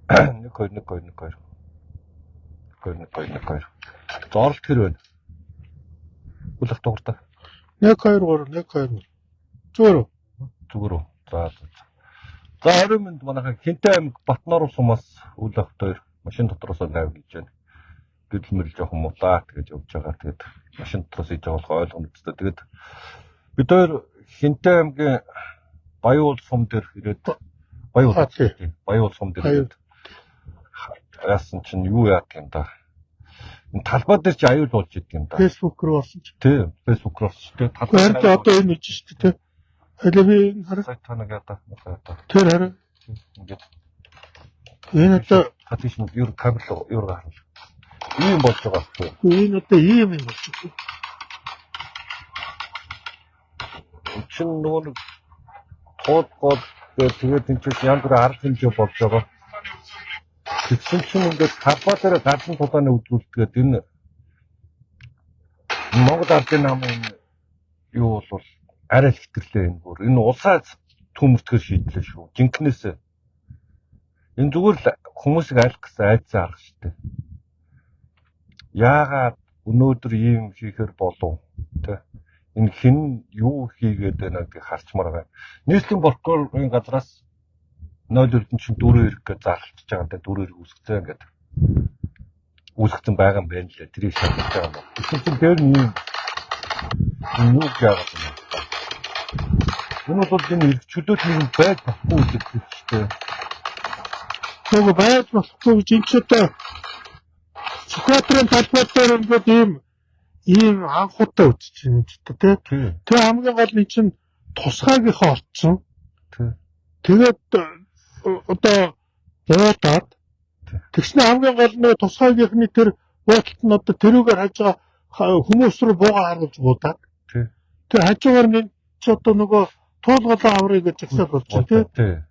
1 2 1 2 1 2. 1 2 1 2. Зорлт хэр байна? Үлэх дууртай. 1 2 3 1 2. Зүгээр үү? За 20 минут манайха Хинтэй аймаг Батнаар ус сумаас үл авт 2 машин дотроос лайв хийж байна. Гэтэл мэрэл жоохон мулаа тэгэж явж байгаа. Тэгээд машин дотроос хийж байгаа болохоо ойлгоно үстэй. Тэгээд бид 2 Хинтэй аймгийн Баяуул сум дээр ирээд Баяуул сум дээр ирээд яасан чинь юу яах юм да. Энэ талбай дээр чи аюул болж идэг юм да. Facebook руу орсон ч. Тийм, Facebook руу орсон ч. Талбай дээр одоо энэ үж шүү дээ. Хайлаа би хараа. Сайтанаг ята. Тэр хараа. Ингээд энэ одоо хатиш нь юу камер юу гарах. Ийм болж байгаа байхгүй. Энэ одоо ийм юм болж байна. Чин нөгөө тоот тэгээд энэ чинь янз бүрийн арга хэмжээ болж байгаа. Тэгсэн чинь ингээд талбай дээр гадны тулааны үдгүүлдэг энэ Монгол ардын намын юу бол арай л хэтэрлээ энэ бүр. Энэ улсаа төмөртгөр шийдлээ шүү. Жинкнээс энэ зүгээр л хүмүүсийг айлах гэсэн айдсан арга шүү дээ. Яагаад өнөөдөр ийм хийхэр болов тэ? Энэ хэн юу хийгээд байна гэдгийг харчмаар байна. Нийслэлийн прокурорын газраас 0 эрдэн чинь 4 эрг гэж зарлж байгаа юм да 4 эрг үүсгэсэн гэдэг. Үүсгэсэн байгаа юм байна лээ. Тэрийг шалгаж байгаа юм. Тэгэхээр чинь дээр нь юу яагаад юм бэ? Энэ бол энэ эргчлүүд нэг байж болохгүй гэдэг чинь. Нөгөө байж болохгүй гэж энэ ч одоо Сүхбаатарын талбай дээр ингээд ийм анхудаа үтж байна ч гэдэг тийм. Тэгээ хамгийн гол нь чинь тусгаагийнхаа олцсон. Тэгээд одоо буудаад тэгснэ хамгийн гол нь тусгаагийнхны тэр буудалт нь одоо тэрүүгээр хаж байгаа хүмүүс рүү буугаа харуулж буудаад. Тэр хажуугаар нь ч одоо нөгөө туулгалаа аврыг гэж захисаад болж байна тийм.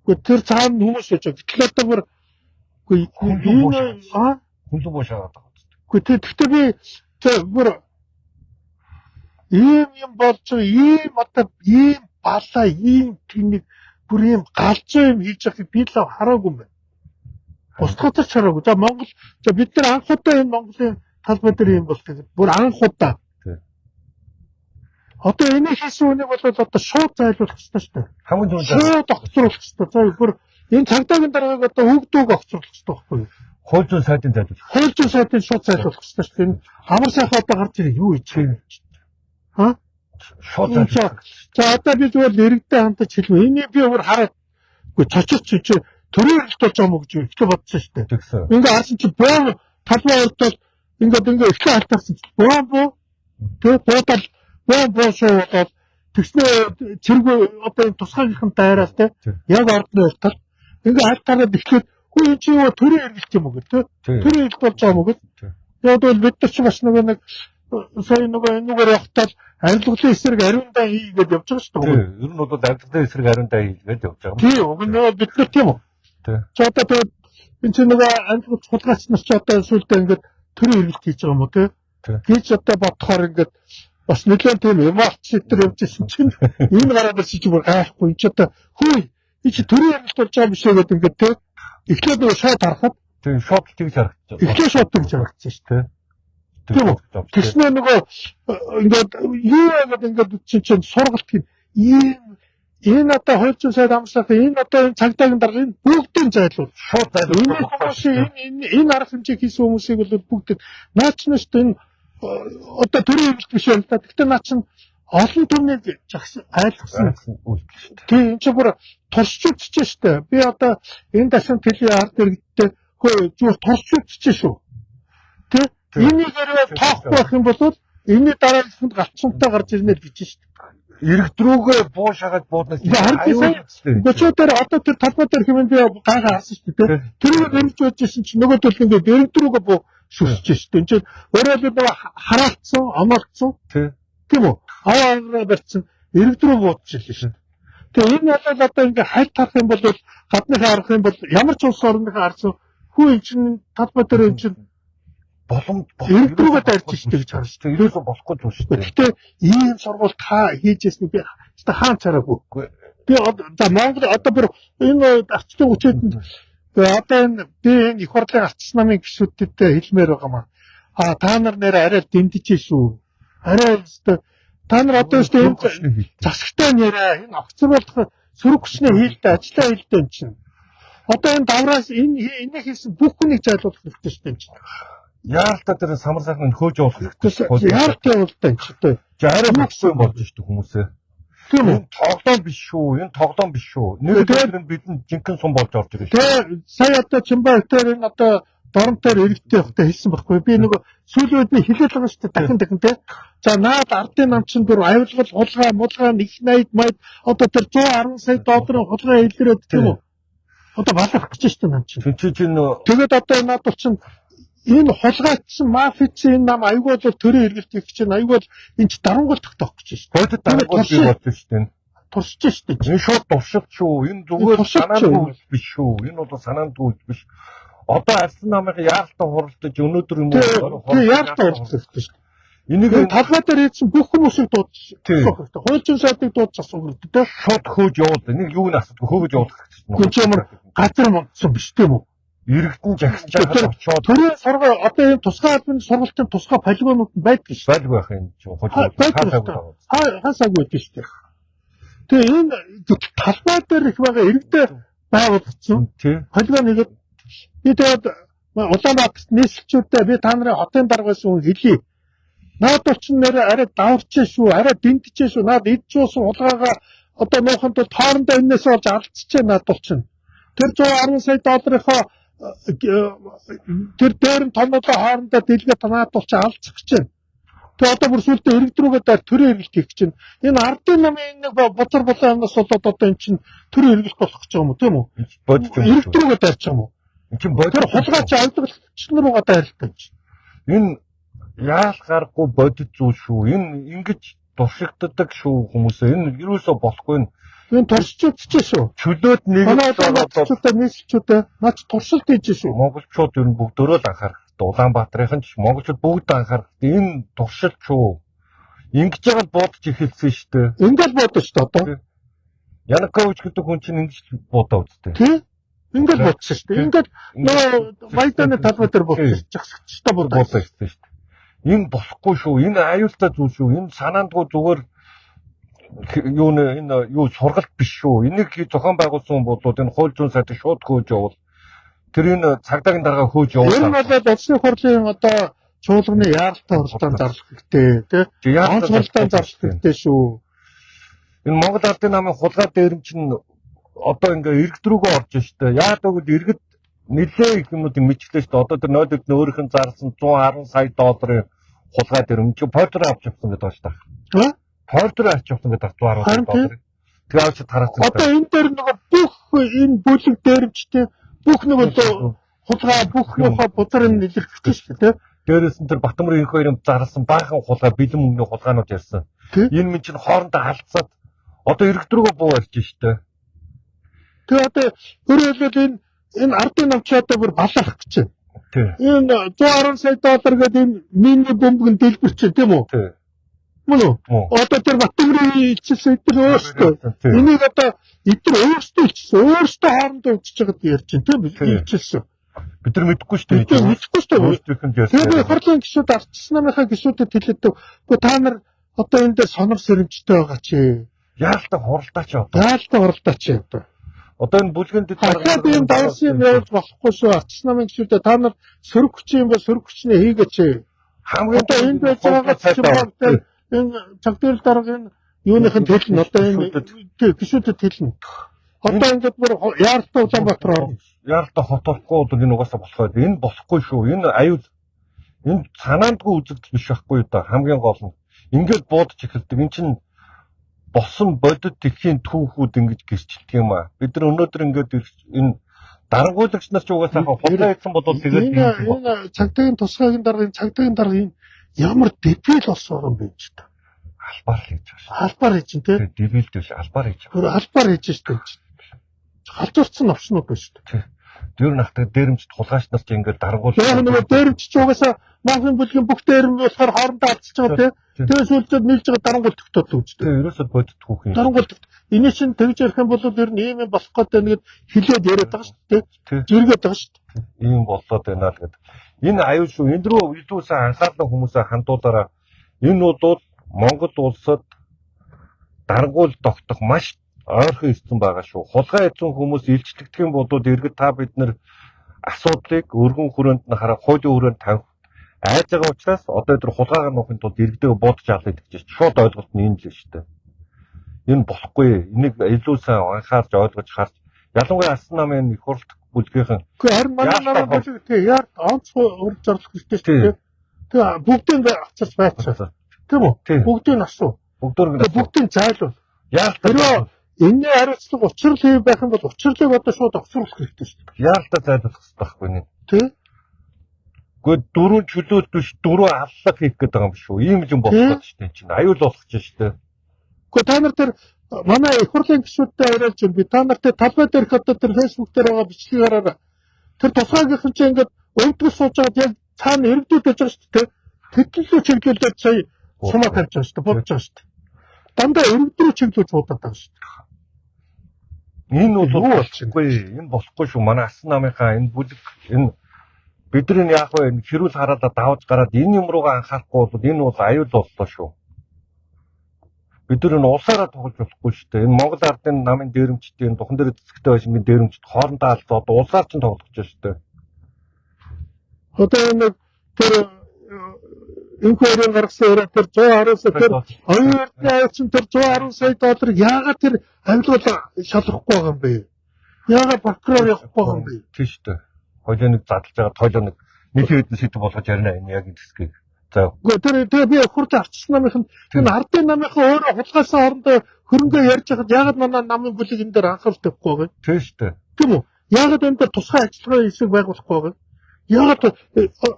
Гэхдээ тэр цаана хүмүүс байж байгаа. Гэтэл одоо бүр хүлэн буушаад байгаа. Гэхдээ би бүр ийм болж ийм одоо ийм балаа ийм тэмэг бүр ийм галзуу юм хийж байгааг би л хараагүй юм байна. Бусдад ч хараагүй. За Монгол бид нар анхудаа энэ Монголын талбай дээр юм бол бүр анхудаа. Одоо энэ хийсэн үнийг бол одоо шууд зайлуулах хэрэгтэй шүү дээ. Хамгийн зөв шууд огцруулах хэрэгтэй. За бүр энэ цагдаагийн даргааг одоо өгдөөг огцруулах хэрэгтэй байхгүй юу? Хууль зүйн сайдын зайлуулах. Хууль зүйн сайдын шууд зайлуулах хэрэгтэй шүү дээ. Амар сайхан одоо гарч ирээ юу хийж байна? Ха? Шууд зайлуулах. За одоо би зүгээр иргэдээ хамтаж хэлмээ. Энийг би өөр хараад цочирч чи төрийн хэрэгт болж байгаа юм гэж ихтэй бодсон шүү дээ. Ингээ харсан чи боо талбай урдтал ингээ ихтэй халтаарсан чи боо тэгээ боо шууд тэгснэ цэргүй одоо энэ тусгаагийнхан дайраад те яг ордны уртал ингээ халтаараад ихлээд хөө энэ чи юу төрийн хэрэгт юм уу гэдэг те төрийн хэрэгт болж байгаа юм уу гэдэг. Яг бол бид нар ч бас нэг сая нөгөө энэгээр явахтаа арилгалын эсрэг ариундаа хийгээд явж байгаа шүү дээ. Ер нь бол арилгалын эсрэг ариундаа хийгээд явж байгаа. Тийм уг нь бид нар тийм үү. За одоо энэ чинь нөгөө арилгал хулгайч нар ч одоо сүлдээ ингээд төрийн хэрэгт хийж байгаа юм уу те. Гэж одоо бодохоор ингээд бас нэлээд тийм эмоц шитэр явж исэн чинь энэ гараад ирсэн чинь бүр гайхгүй энэ ч одоо хөөе энэ чи төрийн хэрэгт болж байгаа юм шиг гэдэг ингээд те. Эхлээд нөгөө шууд харахад тийм шууд тэгж харагдаж байна. Эхлээд шууд тэгж харагдсан шүү дээ. Тийм үү. Тэгснэ нөгөө ингээд юу ингээд чинь сургалт гин энэ одоо хууль зүйн сайд амсах энэ одоо энэ цагдаагийн дарга энэ бүгдийг зайлуул. Шууд зайлуул. Энэ арга хэмжээ хийсэн хүмүүсийг бол бүгд наач нь шүү дээ энэ одоо төрийн хэрэгт биш юм да. Гэхдээ наач нь олон төрний айлгсан үйлдэл шүү дээ. Тийм энэ ч бүр туршиж шүү дээ. Би одоо энэ дашин телевиз ард иргэдтэй хөө зүгээр туршиж шүү. Тэ энийг хэрвээ тоохгүй байх юм бол энэний дараалалд галчинтай гарч ирнэ л гэж шүү дээ. Иргэд рүүгээ буу шагаад бууднаас Гочоор одоо тэр талбай дээр хэмээн би гайхаа харсан шүү дээ. Тэрийг нэмж байж исэн чинь нөгөө төл ингээд иргэд рүүгээ буу шүсэж шүү дээ. Энд чинь өөрөө би нөгөө хараалтсан, амлцсан. Тийм үү? Аваараа барьсан иргэд рүү буудчих шээ. Тэгээ энэ бол одоо ингээд хайлт харах юм бол гадныхаа харах юм бол ямар ч улс орныхаа харсан хүү эн чинь талбай дээр эн чинь боломж иргэдрүүгээ дайрч штэ гэж харж штэ. Ерөөсө болохгүй зүйл штэ. Гэхдээ ийм сургууль та хийжсэн би хаан цараагүй. Би за Монгол одоо бүр энэ арчдын хүчээдэнд одоо энэ би энэ их хурлын арчс намын гишүүдэд хэлмээр байгаа маа. Та нар нэр арай дэмдэж шүү. Арай өстой та нар одоо өстой энэ засагтай нэрээ энэ огцруулах сөрөг хүчний хийлдэ ажиллаа хийлдэ юм чинь. Одоо энэ давраас энэ хийсэн бүх хүнийг зайлуулах хэрэгтэй шүү дээ юм чинь. Яалтаа тэр самар сайхан хөөж явуулах хэрэгтэй. Яалтаа явуулдаг юм чинь. Арай мөксөн болж шүү дээ хүмүүсээ. Тийм үү? Тоглоом биш шүү. Энэ тоглоом биш шүү. Нэг өдөр бидэнд жинхэнэ сум болж орж ирж байна. Тэгээ сая одоо Чимбайтер энэ одоо доромтоор эрэгтэй явахтай хэлсэн байхгүй. Би нэг сүүлийн үед би хэлээд байгаа шүү дээ. Дахин те. За наад ардын намчин бүр авилгал хулгай их найд майд одоо тэр 110 сая долларын хулгай илрээд тийм үү? Одоо балах гэж шүү дээ намчин. Тэгээд одоо наад бол чинь энэ хулгайчсан мафичин нам аюул бол төрийн эргэлт их чинь аюул энэ ч дарангуул тогтоох гэж шүү дээ. Бодит дарангуул бий болсон шүү дээ. Туршиж шүү дээ. Энэ шууд туршилт шүү. Энэ зүгээр санаандгүй биш шүү. Энэ бол санаандгүй биш. Одоо арслан намын яалтаа хуралдаж өнөөдөр юм уу? Яалтаа хуралдаж шүү дээ. Энийг талбай дээр хийсэн бүх хүмүүсийг дуудаж асуух хэрэгтэй. Хуульчин сайдыг дуудаж асуух хэрэгтэй. Шууд хөөж явуул. Энийг юу н асуудаг хөөж явуулах хэрэгтэй. Гүн ч ямар газар мондсон биш тийм үү? Иргэдэн жагсаж байгаа очоод төрийн сургууль одоо энэ тусгай албаны сургалтын тусгай полигонууд нь байдаг шүү. Байдаг байх юм чи хасаагүй дээ шүү. Тэгээ энэ талбай дээр их байгаа иргэдээ байгуулагдсан. Полигон нэгэд би тэгээд Улаанбаатарт нийслэлчүүдэд би та нарын хотын дарга байсан хүн хэлье. Наад бол ч нэр арай даварч шүү, арай дэмтэж шүү. Наад эд жуусан хулгайгаа одоо нууханд бол хоорондоо энэс болж алдчихжээ наад бол ч. Тэр 110 сая долларынхоо тэр дээр нь тонолоо хоорондоо дэлгээ танаад бол ч алдчих гэж байна. Тэгээ одоо бүр сүлдээ иргэд рүүгээ дээр төрийн эргэлт хийх гэж байна. Энэ ардын намын нэг бузар булаанаас болоод одоо энэ чинь төрийн эргэлт болох гэж байгаа юм уу тийм үү? Иргэд рүүгээ дайрч байгаа юм уу? Энд бодит хулгайч авдагч руугаа дайрлах гэж. Энэ яал гарахгүй бодит зүйл шүү. Энэ ингэж туршигддаг шүү хүмүүсээ. Энэ юусоо болохгүй. Энэ туршилт ч шүү. Чөлөөд нэг нийслэлчүүдээ наач туршилт хийж шүү. Монголчууд ер нь бүгдөө л анхаарах хэрэгтэй. Улаанбаатарын ч монголчууд бүгд анхаарах хэрэгтэй. Энэ туршилт шүү. Ингэж яагаад бодож эхэлсэн шүү дээ. Ингээл бодож шүү дээ одоо. Янукович гэдэг хүн чинь ингэж бодоо үстэй. Тий? Ингээл бодсон шүү дээ. Ингээл Майданы талбай дээр бодсон. Жагсагчтай бодсон шүү дээ. Энэ болохгүй шүү. Энэ аюултай зүйл шүү. Энэ санаандгүй зүгээр юу сургалт биш шүү. Энийг зохион байгуулсан бол энэ хууль зүйн сайдыг шууд хөөж явуул. Тэр энэ цагдаагийн дарга хөөж явуул. Энэ бол улсын хурлын одоо чуулганы яаралтай хуралдаан зарлах хэрэгтэй тий. Онц хуралдаан зарлах хэрэгтэй шүү. Энэ Монгол Ардын намын хулгай дээрм чинь одоо ингээ иргэд рүүгээ орж штэ. Яагаад гэвэл иргэд нэлээ их юмнуудыг мэдчихлээ штэ. Одоо тэр нойлд өөрийнх нь зарсан 110 сая долларын хулгай дээрм чи портер авч явсан гэдэг байна штэ. Портер авч явсан гэдэг 110 сая доллар. Тэгээ авч тараасан. Одоо энэ дээр нөгөө бүх энэ бүлэг дээрмчтэй бүх нөгөө хулгай бүх нөхө бузар нь илэрхэж штэ тий. Дээрээс нь тэр Батмөр их хоёрын зарласан баахан хулгай бэлэн мөнгөний хулгайнууд ярьсан. Энэ минь чинь хоорондоо халдсаад одоо иргэд рүүгээ буу ярьж штэ. Тэгээ одоо өөрөөр энэ ардын намч одоо бүр баларх гэж байна. Энэ 110 сая доллар гэдэг энэ миний бомбыг дэлбэрч тийм үү? Мөн үү? Одоо тэр Батмөрийн ичсэн эдгээр өөрсдөө энийг одоо эдгээр өөрсдөө ичсэн өөрсдөө хоорондоо ичж байгаад ярьж байна тийм үү? Ичсэн. Бид нар мэдэхгүй шүү дээ. Мэдэхгүй шүү дээ. Тэгээд хурлын гишүүд ардчсан намынхаа гишүүдэд хэлээд үгүй та нар одоо энэ дээр сонор сэрэмжтэй байгаа чи. Яалтаа хуралдаач одоо. Яалтаа хуралдаач одоо. Одоо энэ бүлгийн дэд энэ давсан явж болохгүй шүү. Ардчсан намын гишүүдэд та нар сөрөг хүч юм бол сөрөг хүчнээ хийгээч. Хамгийн одоо энэ байж байгаа чинь энэ цагтэр дарга энэ юуных нь хэлнэ. Одоо энэ гишүүдэд хэлнэ. Одоо ингээд бүр яалтаа Улаанбаатар орно. Яалтаа хот болохгүй одоо энэ угаасаа болохгүй. Энэ болохгүй шүү. Энэ аюул энэ санаандгүй үзэгдэл биш байхгүй да. Хамгийн гол нь ингээд буудаж эхэлдэг. Эн чинь босон бодит ихийн түүхүүд ингэж гэрчилдэг юм аа. Бид нар өнөөдөр ингээд энэ дарангуйлагч нар ч угаасаа хулгай хийсэн бодвол тэгээд энэ цагдаагийн тусгайгийн дарга энэ ямар дебил болсон юм бэ ч та. Албаар хийж байна. Албаар хийж чинь тий. Дебил биш албаар хийж. Гүр албаар хийж штэ. Халдварцсан овчнууд байна шүү дээ. Тэр нахдаг дээрэмчд хулгайч нар ч ингээд дарангуул. Яг нөгөө дээрэмч ч угаасаа мафийн бүлгийн бүх дээрэмч болохоор хоорондоо алдчихж байгаа тий. тэгээс үлдээд нийлж байгаа дарангуул тогтоод үздэг. Тэгээ ерөөсөө боддгоо юм. Дарангуул энэ чинь тэгж ярих юм бол ер нь ийм юм болох гэдэг нэгэд хилээд яриад байгаа шүү дээ. Тий. Зэрэгэд байгаа шүү дээ. Ийм болоод байна л гэдэг. Энэ аюул шүү. Энд рүү илүү сайн анхаарлаа хүмүүсээ хандуулаараа энэ бол Монгол улсад дарангуул тогтох маш ойрхон ирсэн байгаа шүү. Хулгай эзэн хүмүүс илчлэгдэх юм бол иргэд та бид нар асуудлыг өргөн хүрээнд нь хараа хуулийн хүрээнд тавих айж байгаа учраас одоо өдөр хулгайгаар нөхөнд тулд иргэдээ бодож авлаа гэж шууд ойлголт нь энэ л шүү дээ. Энэ болохгүй. Энийг илүү сайн анхаарч ойлгож харж ялангуяа Алсан намын их хурлт бүлгийнхэн Гэхдээ харин манай намаа бүлэг тий яар онц урд зарлах хэрэгтэй шүү дээ. Тэгээ бүгдийг авчирч байцгаа. Тийм үү? Бүгдийг асуу. Бүгдийг зайлуул. Яалтаа энэ хариуцлага учрал байх юм бол учрлыг одоо шууд огцруулах хэрэгтэй шүү дээ. яалтаа зайлуулах хэрэгтэй байхгүй нэ. Тий? Гэхдээ дөрөв чөлөөт биш дөрөв аллах хийх гэдэг юм шүү. Ийм юм болох гэж байна чинь. Аюул болох гэж шүү дээ. Гэхдээ та нар тэр манай их хурлын гишүүдтэй яриулж байна. Би та нартай талбай дээрх одоо тэр фэйсбүүк дээр байгаа бичлэгийг хараарай. Тэр тусгаагийнхан чинь ингээд өвдгөл сууж байгаад яг цаана иргэдүүд байж байгаа шүү дээ. Тэтлэлөө чиглүүлээд сая сумаа тавьж байгаа шүү дээ. Бодож байгаа шүү дээ. Дандаа иргэдрүү чиглүүлж бодоод байгаа шүү дээ. Энэ бол болохгүй. Энэ болохгүй шүү. Манай Алсан намынхаа энэ бүлэг энэ бидний яг вэ энэ хэрүүл хараалаа давж гараад энэ юм руугаа анхаарахгүй бол энэ бол аюул боллоо шүү. Бид нар энэ улсаараа тоглож болохгүй шүү дээ. Энэ Монгол ардын намын дээрэмчдийн духан дээр цэцэгтэй байшингийн дээрэмчд хоорондоо алцаа одоо улсаар ч тоглож байгаа шүү дээ. Одоо энэ тэр инквайрын гаргасан өрөө тэр 110 сая тэр оюутны айлчин тэр 110 сая долларыг яагаад тэр авилгал шалгахгүй байгаа юм бэ? Яагаад прокурор явахгүй байгаа юм бэ? Тийм шүү дээ. Хойлоо нэг задлж байгаа тойлоо нэг хэдэн сэдв болгож ярина энэ яг энэ хэсгийг. За. Гэхдээ тэр би хурд авчсан намынх нь энэ ардын намынхан өөрөө хулгайсан орондоо хөрөнгө ярьж хахад яагаад манай намын бүлэг энэ дээр анхаарал тавихгүй байгаа юм? Тийм шүү дээ. Тийм үү? Яагаад энэ дээр тусгай ажиллагаа хэсэг байгуулахгүй байгаа юм? Яагаад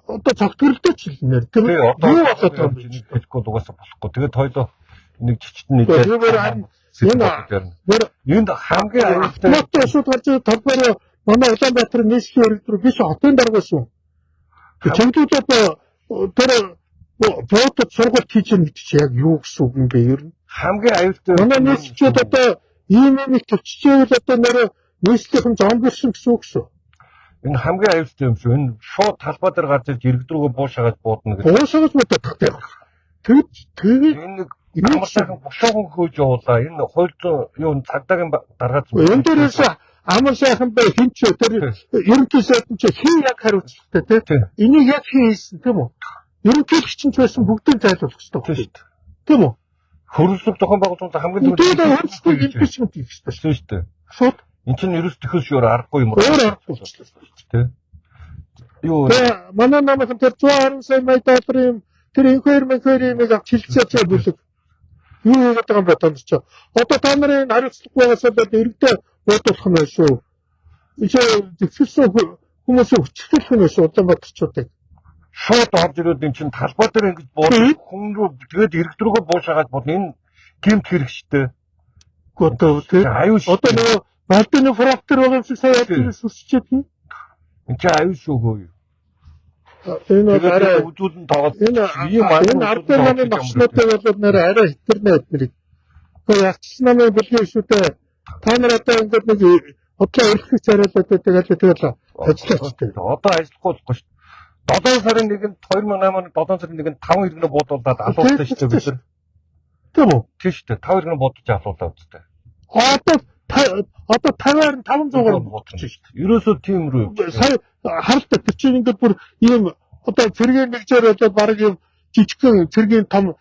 одоо цогтгорлолтой ч хэлнээр тийм үү? Одоо хэлэхгүй дугаасаа болохгүй. Тэгээд тойлоо нэг жижигтэн энд хамгийн аюултай мото шууд гарч талбараа манай Улаанбаатар нийслэлийн өргөд рүү биш хотын дарга шүү. Чамдууд одоо тэр боотод сургалт хийж байгаа гэдэг чинь яг юу гэсэн үг юм бэ ер нь? Хамгийн аюултай манай нийслэлчүүд одоо ийм нэг төвчжээвэл одоо нэрээ нийслэлийн зомбирсан гэсэн үг шүү. Энэ хамгийн аюултай юм шүү. Энэ шууд талбай дээр гарч ирж иргэд рүүгээ буушаагаад буудна гэж. Буушаагаж боддог. Тэгээд энэ нэг амар сайхан бушуухан хөөж явуулаа. Энэ хуйлзуу юу цагдаагийн даргаач. Энэ дээрээс амар сайхан бай хинч тэр ерөнхий сайд нь хин яг хариуцлагатай тийм. Энийг яг хин хийсэн тийм үү? Ерөнхийлөгч нь байсан бүгдийг зайлуулах хэрэгтэй. Тийм үү? Хөрөлсөг зохион байгуулалтын хамгийн түрүүнд хөрөлсөг импичмент хийх хэрэгтэй шүү дээ. Шууд эн чинь ерөөс төхөс өөр аргагүй юм уу? Өөр аргагүй тийм. Юу манай намайг тэр 110 сая долларын тэр инквайрийг авч хилцээч бүлэг. Юу яагаад байгаа юм бэ танд ч. Одоо та нарын хариуцлагагүй байгаасаа иргэдээ бодуулах нь шүү. Зөвхөн хүмүүсийн хүчлэх нь шүү Улаанбаатарчуудыг. Шууд орж ирээд эн чинь талбай дээр ингэж буудах хүн рүү тэгээд иргэд рүүгээ буушаагаад бол энэ гэмт хэрэгжтэй. Одоо нөгөө Балдины фрактер байгаа юм шиг сая ялдээс үсчихэд юм. Энд чинь аюул шүү хөөе. Энэ арай үзүүлэн тоглоод энэ ардын намын багшнуудтай бол нэр арай хитэрнэ эднэрийг. Гэхдээ ягчсан намын бүлгийн шүтээ та нар одоо ингээд нэг бодлоо өргөх царайлаад тэгэл ажиллаач. Одоо ажиллахгүй болохгүй шүү. 7 сарын 1-нд 2008 оны 7 сарын 1-нд 5 иргэнэ буудуулаад алуулсан шүү дээ бид нар. Тийм үү? Тийм шүү дээ. 5 иргэнэ буудуулж алуулаа үстэй. Одоо 500-аар бодчих шүү дээ. Ерөөсөө тийм рүү. Сая харалтай тэр чинь ингээд бүр ийм одоо цэргийн нэгжээр болоод баг ийм жижигхэн цэргийн том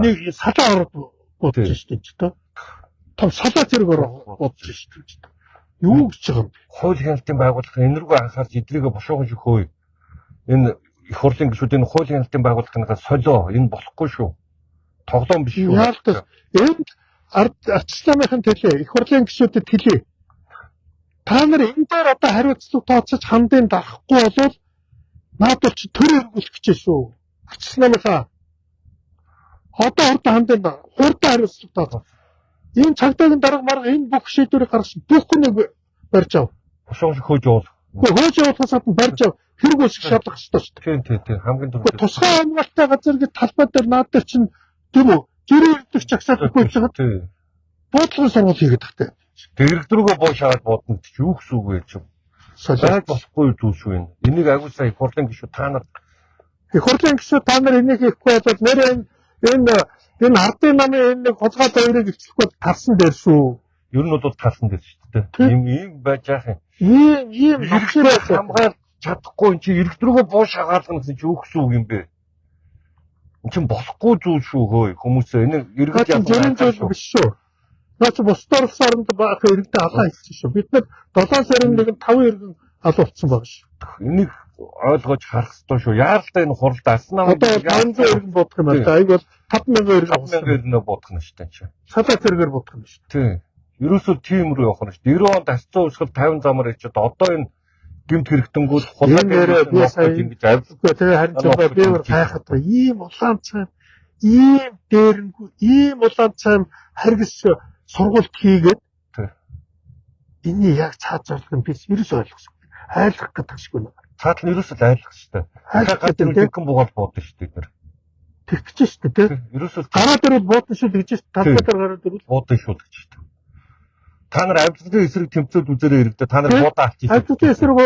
нэг салаа ороод бодчих шүү дээ. Том салаа зэрэг ороод бодчих шүү дээ. Юу гэж байгаа юм бэ? Хууль хяналтын байгууллага энэ рүү анхаарч эдрийгээ бушуугаж өгөөе. Энэ их хурлын гишүүд энэ хууль хяналтын байгууллагынхаа солио энэ болохгүй шүү. Тоглоом биш шүү. Энд арчлагын төлөө их хурлын гишүүдэд хэлье. Та нар энэ дээр одоо хариуцлага тооцож хандын дарахгүй болвол наадвар чи төр өргүүлэх гэж шүү. Арчлагынхаа одоо хурдан хандын хурдан хариуцлага тооцоо. Энэ цагдаагийн дарга марга энэ бүх шийдвэрийг гаргасан бүх хүнийг барьж ав. Бушууж хөөж явуул. Хөөж явуулахаас гадна барьж ав. Хэрэг үсэг шалгах ёстой шүү дээ. Тийм. Хамгийн түрүү. Тусгай хамгаалалттай газар гэж талбай дээр наад дээр чинь Тийм үү? Жирийн ирдэг чагсаахгүй ч тий. буудлын сургууль хийгээд тахтай. Тэрэг рүүгээ буушаад бодно ч юу гэсэн үг вэ чи? Яаж болохгүй зүйл шүү энэ. Энийг агуу сая их хурлын гишүүд та нар их хурлын гишүүд та нар энийг хийхгүй бол нэр энэ ардын намын энэ нэг хулгай хоёрыг ихчлэхгүй тарсан дээр шүү. ер нь бол талсан дээр шүү дээ. Ийм байж яах юм. Ийм хэрэгцээ хамгаалж чадахгүй эн чи иргэд рүүгээ бууш хагаалгана гэсэн чи юу гэсэн үг юм бэ? Эн чин болохгүй зүйл шүү хөөе. Хүмүүсээ энэ иргэд ялгаатай зүйл биш шүү. Наач бусдаар саранд баах иргэдэд алаа хийсэн шүү. Бид нар 7 сарын 1-нд 5 иргэн алуулсан байгаа шүү. Энийг ойлгож харах хэрэгтэй шүү. Яаралтай энэ хуралд алсан намайг одоо 500 иргэн бодох юм байна. Аяг бол 5000 иргэн бодох нь шүү дээ чи. Садаа зэрэгээр бодох юм шүү. Тий. Ерөөсөө тийм рүү явах нь шүү. 90 онд асцсан усгал 50 замаар ичээд одоо энэ гэмт хэрэгтэнгүүд хулгай би сая ингэж авлахгүй. Тэгээ харин ч би өөр гайхаад ийм улаан цай ийм дээрэнгүй ийм улаан цай харгас сургуульд хийгээд энийг яг цаазуулах нь би ерөөс ойлгосон. Айлах гэдэг шиг байна. Цаад нь ерөөсөө айлах шүү дээ. Хаагаад тэгэн буугаад буудсан шүү дээ бид нар. Тэгчих шүү дээ тий. Ерөөсөө гараа дээр бол буудсан шүү гэж шүү. Талбайгаар гараа дээр буудсан шүү гэж шүү. Та нар авилгын эсрэг тэмцээд үзээрэй хэрэгтэй. Та нар буудаа авчих. Авилгын эсрэг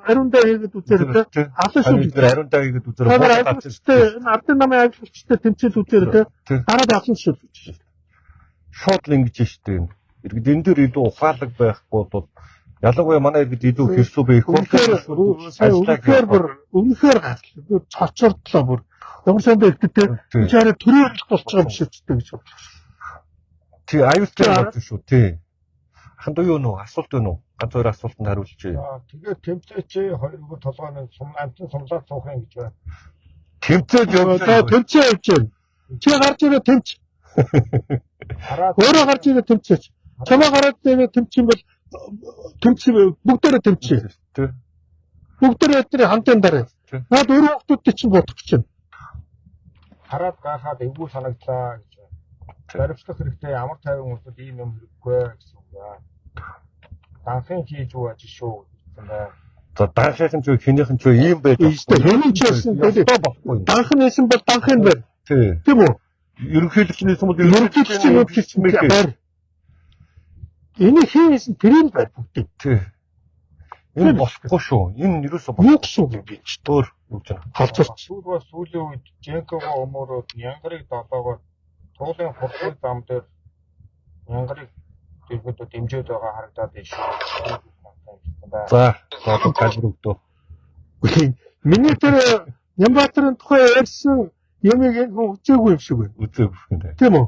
ариундаа хийгээд үзээрэй. Алан шүү гэж ариундаа хийгээд үзээрэй. Та нар авилгчтай энэ ардын намын авилгчтай тэмцээд үзээрэй. Гараад алан шүү гэж. Шууд л ингэж штэ. Иргэд энэ дээр илүү ухаалаг байхгүй бол ялангуяа манай иргэд илүү хэрсүү байх. Үнэхээр гал. Цочордлоо бүр. Ямар сайн бэ гэдэг чараа төрөөлөх болж байгаа юм шиг ч гэж бодлоо. Тий, аюултай болж шүү. Тий. Ханд юу нөө асуулт вэ нөө? Ганц хоёр асуултанд хариулчих. Тэгээд тэмцээч хоёрыг толгойн амтан сумлаад суух юм гэж байна. Тэмцээж явж тэмцээ явж байна. Чи гарч ирээ тэмч. Өөрөө гарч ирээ тэмцээч. Чамаа гараад ирээ тэмчих юм бол тэмцээ бүгдээрээ тэмцээ. Тий. Бүгдээрээ өдрийн хамтын дараа. Наад өөр хүмүүстэй чинь бодох гэж байна. Хараад гахаад эвгүй санагдлаа гэж байна. Баримтлах хэрэгтэй ямар тайван хүмүүсд ийм юм хэрэггүй гэсэн үг байна. Данхын хийж юу ажил шүү гэсэн байна. За данхын ч хинийхэн ч ийм байж байгаа. Хинийн ч байсан болохгүй. Данхан нэсэн бол данхын байна. Тийм үү? Ерөнхийлөгч нэсэн бол ерөнхийлөгч байна. Энийг хийсэн тэрийг байна бүгд. Тий. Энэ болохгүй шүү. Энэ юусоо юу гэсэн юм бэ ч өөр юу гэж халдварч. Сүүл бас сүүлийн үед Женкого өмөрөд Нянгарыг долоогоор туулын хурдлын зам дээр Нянгарыг тэрхүү дэмжиж байгаа харагдаад байна шүү. За, одоо тайлбар өгдөө. Миний тэр Нямбаатарын тухай ярьсан юмыг энэ хүн үзээгүй юм шиг байна. Үзээгүй юм байна. Тийм үү?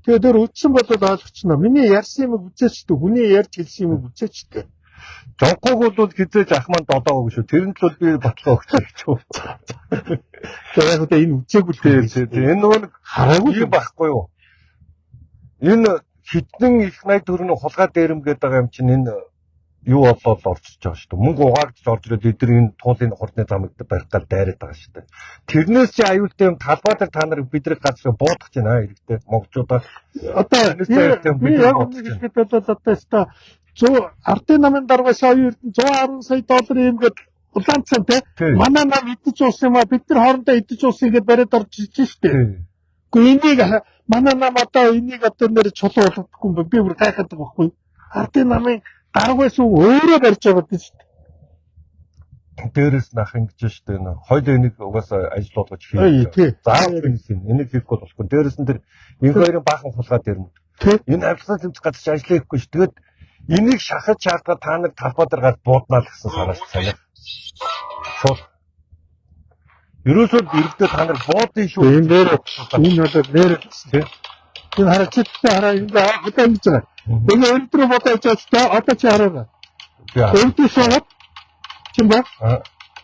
Тэгээд тэр үзсэн бол ойлгочихно. Миний ярьсан юм үзээчтэй, хүний ярьж хэлсэн юм үзээчтэй. Жонког бол хизээж ахман долоог шүү. Тэр нь ч би батлаа өгч шүү. Тэгээд одоо энэ үзээгүй л дээ. Энэ нөгөө хараагүй юм байхгүй юу? Энэ хитэн их 80 төгрөгийн хулгай дээрэмгээд байгаа юм чинь энэ юу болоод орчиж байгаа шүү дээ. Мөнгө угаагдж орж ирээд эдгээр энэ туулын хурдны замыг барих гал дайраад байгаа шүү дээ. Тэрнээс чи аюултай юм талбай дээр та нар бидрийг газар буудах гэж байна хэрэгтэй. Монголчуудаа одоо би яг үнэхээр бодоод одоо ардын намын даргаас оюун эрдэнэ 110 сая долларын юм гээд улаан цантай манай нам идэж уус юм а бид нар хоорондоо идэж уус ингээд бариад орж иж шүү дээ. Гэхдээ энийг манай нам одоо энийг одоо нэр чулуу болгохгүй юм би бүр гайхаад байгаа байхгүй. Ардын намын даргаас өөрөө барьж байгаа дээ шүү дээ. Дээрээс нах ингэж шүү дээ. Хоёул энийг угаасаа ажил болгож хийх. Заавал энийг хийхгүй болохгүй. Дээрээс нь тэр энэ хоёрын баахан хулгай дээр юм. Энэ авилгын тэмцэх газар ч ажиллаа хийхгүй шүү. Тэгээд энийг шахаж чаардаа та нар талбай дээр гал бууднаа л гэсэн санаас санаа. Шууд. Ерөөсөө иргэдэд та нар буудын шүү. Энэ бол нэр тийм. Энэ харагдчихтай хараа ингээ хөдөө ингэж байгаа. Энэ өндөр бодож байгаа одоо чи хараа. Өндөр шахаад чим ба?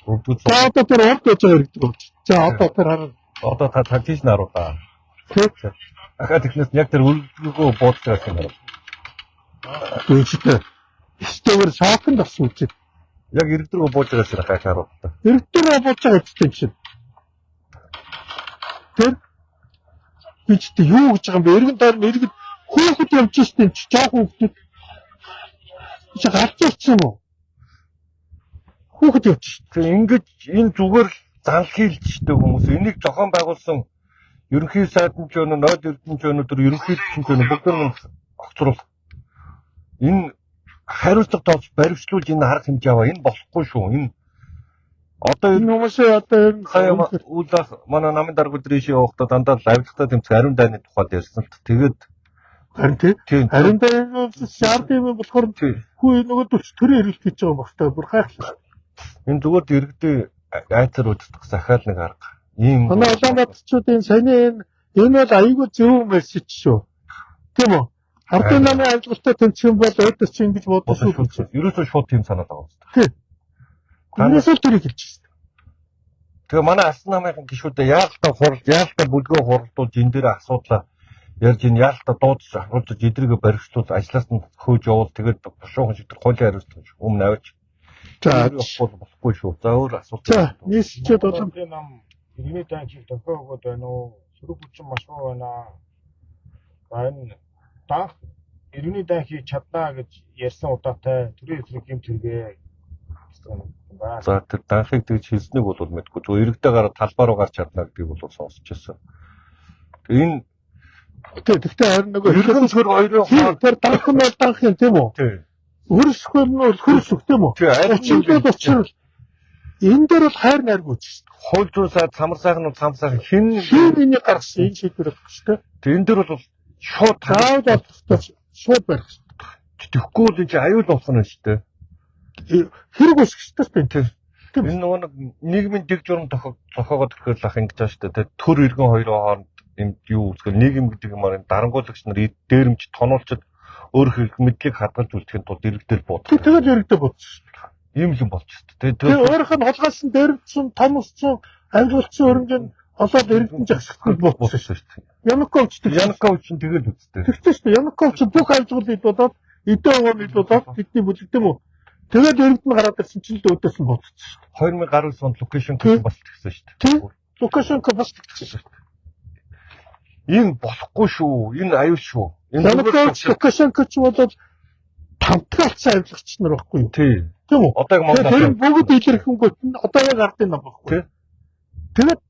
Одоо тэр орд гэж иргэдэг. За одоо тэр хараа. Одоо та тийш наруулаа. Ахаа технээс яг тэр үлгөө буудаж байгаа юм байна. Үүсэлтэй. Стовер шокнд авсан үчиг. Яг иргэдрөө бууж байгаа шиг хайхаар байна. Иргэдрөө бууж байгаа үчтэй чинь. Тэр бичтэй юу гэж байгаа юм бэ? Иргэн доор иргэд хөөхөд явж штеп чи жоохон хөөхөд. Чи гарцуулсан юм уу? Хөөхөд явж. Тэг ингэж энэ зүгээр занл хийлж штеп хүмүүс. Энийг зохион байгуулсан ерөнхий сайдын ч өнө, ноёд эрдэнэ ч өнө, ерөнхий ч өнө бүгд нь огцруулах. Энэ хариуцлага тоож баримтлуулж энэ арга хэмжээ аваа. Энэ болохгүй шүү. Энэ одоо Энэ хүмүүсээ одоо ер нь сая уулах манай намын дарга өдрийн явахдаа дандаа авилгатай тэмцэх ариун дайны тухайд ярьсан. Тэгээд харин тийм ариун дайны шаардлагын болохоор хүү нөгөө төрийн эрэлт хийж байгаа бохтой бүр гайхалтай. энэ зүгээр иргэдээ айцар үздэг захиал нэг арга. Ийм манай Улаанбаатарчуудын саяны энэ бол аюулгүй зөв мессеж шүү. Тийм үү? Ардын намын амжилттай тэмцэх юм бол өөдөөс чи ингэж бодож шүү. ерөөсөө шууд тийм санаад байгаа юм. Тийм. Хүмүүсэл тэрийг хэлж байна. Тэгээ манай Алсан намын гишүүдээ яалтаа бүлгөө хуралдуулж энэ дээр асуудлаа ярьж ин яалтаа дуудаж ахуулж эдрийгээ баригчлуул ажлаас нь хөөж явуул тэгээд бушуухан шиг хуулийн хариуцлага өмнө авч. За болохгүй шүү. За өөр асуулт. За нийслэлчд одоо энэ нам иргэний танхимыг тохио өгöd байна уу? Сөрөг хүчин маш боо байна. Энэ данх иргэний танхимыг чаднаа гэж ярьсан удаатай төрийн эсрэг юм тэргээ гэсэн юм байна. За тэр данхыг тэгж хэлснийг бол мэдгүй. Зөв иргэдээ гараад талбай руу гарч чадна гэдгийг бол сонсч байсан. Энэ тэгтээ харин нөгөө иргэн цөр хоёрын хооронд тэр данх нь бол данх юм тийм үү? тий. Хөрсгөл нь бол хөрсөх тийм үү? Тий, Учир энэ дээр бол хайр найргүй ч шүү. Хууль зүйн сайд самар сайхан нь цам сайхан хин Энийг гаргасан энэ шийдвэр өгөх шүү. энэ дээр бол шууд Заавал болохгүй шууд барих шүү. тэхгүй л энэ чинь аюул болсон юм шүү дээ. Хэрэг үсэх шүү дээ. Энэ нөгөө нийгмийн дэг журам зохиогоод ирэхээр лах ингэж байгаа шүү дээ. Төр иргэн хоёрын хооронд юм юу үзгээл нийгэм гэдэг юм аа дарангуулагч нар дээрэмж тоноолчод өөр хэрэг мэдлийг хадгалж үлдэхин тулд иргэдэл бод. Тэгээд иргэдэл бодсон шүү. Ийм л юм болчихсон. Тэгээд өөрийнх нь хулгайлсан дээрэмжсэн томссон амжилтсан өрнгийн олоод иргэдэн жагсахад бодсон шүү дээ. Янукович нь тэгэл үсттэй. тэгсэн шүү дээ. Янукович бүх амжилтыг болоод эдэн он болоод бидний бүлэгдэм үү. Тэгээд иргэд нь гараад ирсэн чинь л өөдөөс нь бодсон шүү дээ. 2019 онд Лукашенко бас тэгсэн шүү дээ. Лукашенко бас тэгсэн шүү дээ. Энэ болохгүй шүү. Энэ аюул шүү. Янукович Лукашенко ч болоод тамтгаалцсан авилгач нар байхгүй юу? Тийм үү? Одоо яг Монгол тэр бүгд илэрхэнгүүт нь одоо яг ардын нам байхгүй. Тэгээд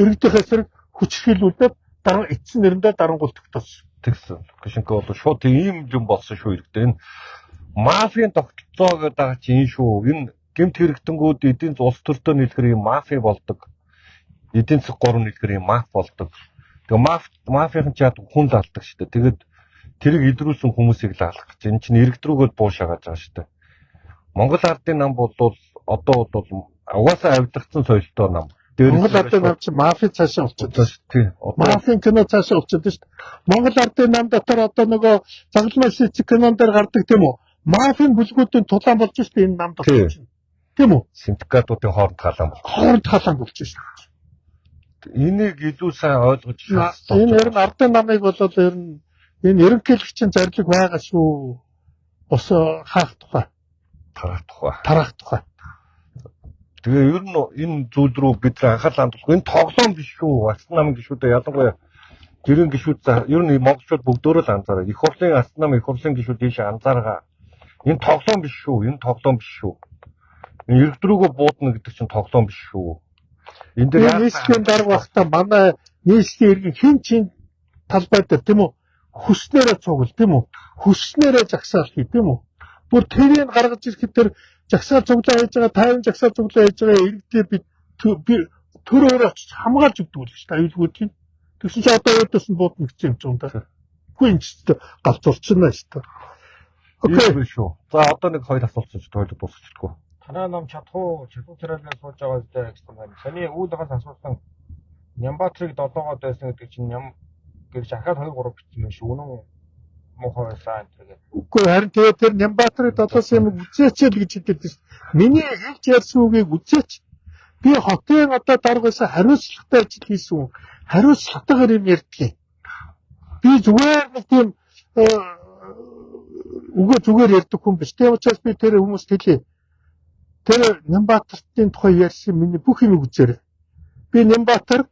иргэдийнхээ эсрэг хүчрхийлүүлээд дараа эцсийн нэрэндээ дарангуул тогтоосон. тэгсэн. Лукашенко бол шууд ийм юм болсон шүү иргэдээ. Энэ мафийн тогтолцоо гэдэг байгаа чинь энэ шүү. Энэ гэмт хэрэгтэнгүүд эдийн улс төртөө нийлэхэр юм мафи болдог. Эдийн засаг гурав нийлэхэр юм маф болдог. Тэгээ мафийн ч яд хүн л алдаг шүү дээ. Тэгээд тэрийг идрүүлсэн хүмүүсийг л алах гэж. Энэ чинь иргэд рүүгээ буушаагаад байгаа шүү дээ. Монгол ардын нам бол одоо бол угаасаа авилгацсан соёлтой нам. Монгол ардын нам чинь мафи цаашаа олчиход байна шүү. Тийм. Мафийн кино цаашаа олчиход байна шүү. Монгол ардын нам дотор одоо нөгөө загалмай шийдэх кинон дээр гардаг тийм үү? Мафийн бүлгүүдийн тулаан болж шүү энэ нам дотор чинь. Тийм үү? Синдикатуудын хооронд халаан болж шүү. Энийг илүү сайн ойлгож энэ ер нь ардын намыг болоод ер нь энэ ерөнхийлөгчийн зарлиг байгаа шүү. Бос хаах тухай. Тарах тухай. Тэгээ ер нь энэ зүйл рүү бид анхаарал хандуулах. Энэ тоглоом биш шүү. Алсан намын гишүүдээ ялангуяа гэрэн гишүүд ер нь монголчууд бүгдөө л анзаараа. Их хурлын алсан намын их хурлын гишүүд ийш анзааргаа. Энэ тоглоом биш шүү. Энэ иргэд рүүгээ буудна гэдэг чинь тоглоом биш шүү. Энэ дээр нийслэлийн дарга багтаа манай нийслэлийн иргэн хэн чин талбай дээр тийм үү? Хүснээрээ цугл тийм үү? Хүснээрээ жагсаал хий тийм үү? Бүр тэрийг гаргаж ирэхэд тэр жагсаал цуглаа хийж байгаа 50 жагсаал цуглаа хийж байгаа иргэдээ бид төрөөр очиж хамгаалж өгдөг л шүү дээ аюулгүйдгийг. Тэгсэн чинь одоо өөдөөс нь буудна гэсэн юм ч юм да. Үгүй энэ ч галзуурчна шүү дээ. Окей шүү. За одоо нэг хоёр асуулт ч тойлог дуусчихгүй. Танай нам чадхуу царайлал сууж байгаа гэдэг гэсэн байна. Саний үүдээс асуусан Нямбатрыг долоогоод байсан гэдэг чинь гэрч ахаад 2 3 бичсэн юм шүү. Үнэн муухай байсан гэдэг. Үгүй харин тэгээд тэр Нямбатрыг долоос юм үзээч л гэж хэлдэг шүү. Миний хэлж ярьсан үгийг үзээч. Би хотын одоо даргаас хариуцлагатай ажил хийсэн. Хариуцлагатайгаар юм ярьдгийг. Би зүгээр нэг тийм зүгээр ярьдаг хүн биш. Тийм учраас би тэр хүмүүст хэлье. Тэр Нямбатрын тухай ярьсан миний бүх юм үзээрэй. Би Нямбатар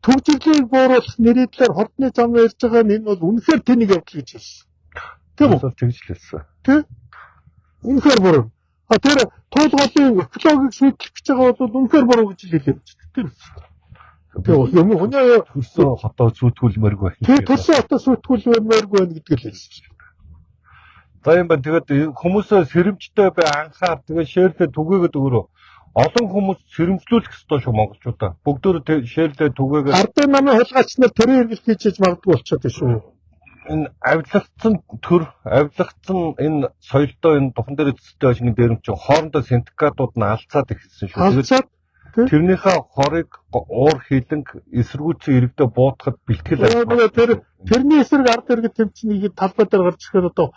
төгжрлийг бууруулах нэрийдлэр хордны зам ярьж байгаа нь энэ бол үнэхээр тэнийг явдал гэж хэлсэн. Тийм үү? Тэгж л хэлсэн. Тийм. Үнэхээр буруу. Тэр туулгын экологийг шийдэх гэж байгаа бол үнэхээр буруу гэж хэлээ. Тийм. Тэгээ юм хүний төрсөн хотоо сүйтгүүлмээргүй. тэгээ төрсөн хотоо сүйтгүүлмээргүй байна гэдэг л хэлсэн. За юм байна. Тэгээд хүмүүсээ сэрэмжтэй бай анхаар тэгээд шеэрлээ түгээгээд өгөрөө. Олон хүмүүс сэрэмжлүүлэх ёстой шүү монголчуудаа. Бүгдөө шеэрлээ түгээгээд Ардын намын хулгайч нар тэрээр эргэлт хийж магадгүй болчиход байна шүү. энэ авилгацсан энэ соёлтой энэ духан дээр эцэстэй ашигны дээрм чинь хоорондоо синдикатууд нь алцаад ихсэн шүү. Алцаад тэрнийхээ хорыг уур хилэнг эсэргүүцэн иргэдээ буутахад бэлтгэл тэрний эсрэг ард иргэд тэмцнийг талбай дээр гарч ирэхэд одоо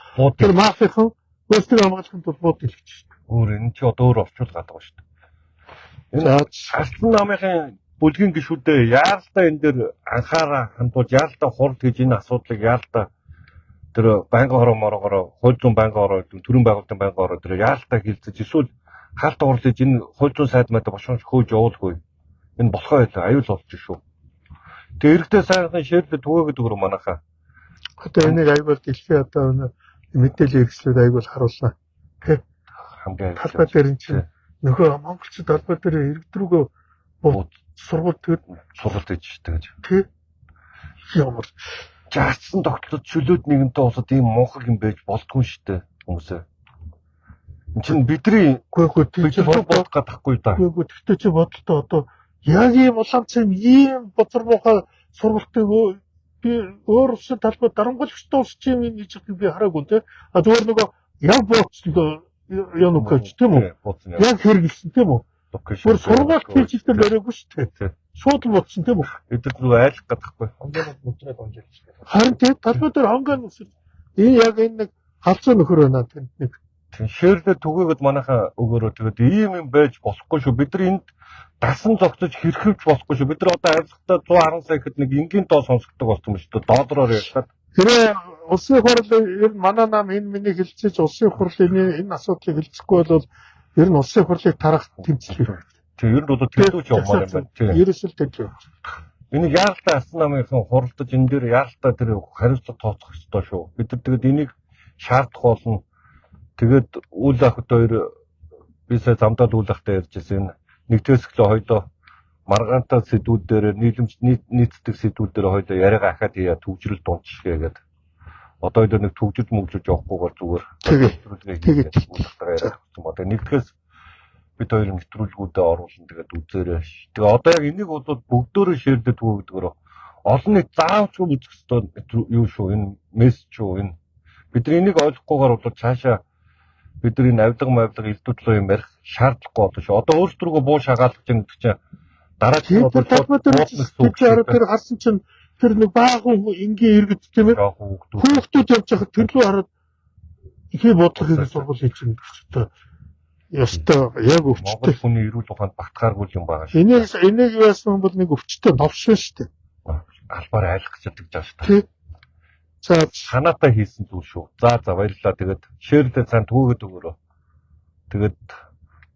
тэр мафийн өөрсдөө хамгаалахын тулд бууд хэлж шүү. өөр энэ чи одоо өөр орчуул гадаг шүү. Энэ алтан намын бүлгийн гишүүдээ яалтаа энэ дээр анхаараа хандуулж яалтаа хурд гэж энэ асуудлыг яалтаа тэр байнгын хороо мороогоор хууль зүйн байнгын хороо төрийн байгуулалтын байнгын хороо тэр яалтаа хилцэж эсвэл хаалт орлож энэ хууль зүйн сайд маяг бошгооч хөөж явуулгүй энэ болохоо байлаа аюул болж шүү. Тэгээ эрэгтэй сайхан шийдлээ түгээгээд өгөрөө манайхаа. Одоо энийг аюул дэлхий одоо мэдээллийн хэрэгслүүд аюул харуулна. Тэ хамгийн талбай дээр энэ чинь нөхөө монголчууд талбай дээр иргэдрүүгөө сургууль тэгээд сургалт хийж тэгэж. Тэ ямар Жаацсан тогтолцоод чөлөөд нэгэнтээ усад ийм мунхаг юм байж болдгүй шүү дээ хүмүүсээ. Энд чинь бидний гүйгүү бодох гадахгүй да. гүйгүү тэгтээ чи бодолтой одоо яг ийм улаанцсан ийм бозар муухай сургалтыг би өөр улсын талбай дарамгаалагчтай улс чинь юм хийж байгааг би хараагүй те. А зүгээр нөгөө яг бооцсон Янукович тийм үү? Яг хэрэгэлсэн тийм үү? Бүр сургууль хийж ирсэн барайгүй шүү дээ. Шууд л бодсон тийм үү? Эдгээр нөгөө айлах гадахгүй. Хонгоонод нүтрээд унжиж байна. Харин тийм талбай дээр хонгоон үсэл. Энэ яг энэ нэг халзуу нөхөр байна тэнд нэг. Шеэрлээ түгээгээд манайхаа өгөөрөө тэгээд ийм юм байж болохгүй шүү. Бид нар энд дасан зогсож хэрхэвч болохгүй шүү. Бид нар одоо авилгатаа 110 сая гэхэд нэг энгийн доо сонсгодог болсон юм шүү дээ. Доодороор ярьхад. Тэр улсын хурл ер нь манай нам энэ миний хэлцээж улсын хурл энэ асуудлыг хэлцэхгүй бол ер нь улсын хурлыг тарах тэмцэл. Тийм ер нь бол төлөвч явмаар юм байна. Тийм. Ерөөсөл төлөв. Энийг яалтаа асан намынхан хуралдаж энэ дээр яалтаа тэр хариуцлага тооцох ёстой шүү. Бид нар тэгээд энийг шаардах болно. Тэгээд үйл ахад хоёр би сая замдаад үйл ахтай ярьжсэн. Нэгдээс эхлээ хоёлоо маргаантай сэдвүүд дээр нийцдэг сэдвүүд дээр хоёлоо яриагаа ахаад яа төвжрэл дундчихгээ гэдэг. Одоо энэ нэг төвжиж мөгжиж явахгүйгээр зүгээр Тэгээд үйл ахтайгаа яриад болсон ба. Тэгээд нэгдгээс бид хоёр нэвтрүүлгүүдэд оруулсан тэгээд үзээрэй. Тэгээ одоо яг энийг бол бүгдөө шеэрлээд түгээгдгөрөө олон нийт заавчгүй үзэх ёстой юу шүү энэ мессеж шүү энэ бид нар энийг ойлгохгүйгээр бол цаашаа бид нар энэ авилга элдвэрлэл юм ярих шаардлагагүй болно шүү. Одоо өөрсдөө буу шагаалж байгаа гэдэг чинь дараагийн талбай дээр тэр харсан чинь тэр нэг баахан энгийн иргэд тийм ээ хүүхдүүд явж байхад төрлөө хараад ихээ бодлогыг сургууль хийж байгаа гэдэг. Ястаа яг өвчтэй хүний эрүүл ухаанд багтахааргүй юм байгаа шүү. Энийг яасан бол нэг өвчтэй новш шүү дээ. Албаар айлах гэж яддаг жаа шүү. Тий. За санаатай хийсэн зүйл шүү. За баярлалаа. Тэгээд шеэрлээ цаан түгээгээд өгөрөө. Тэгээд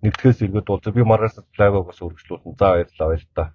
нэгтгэхээс эргээд бол би маргааш лайваа бас өргөжлүүлнэ. За баярлалаа.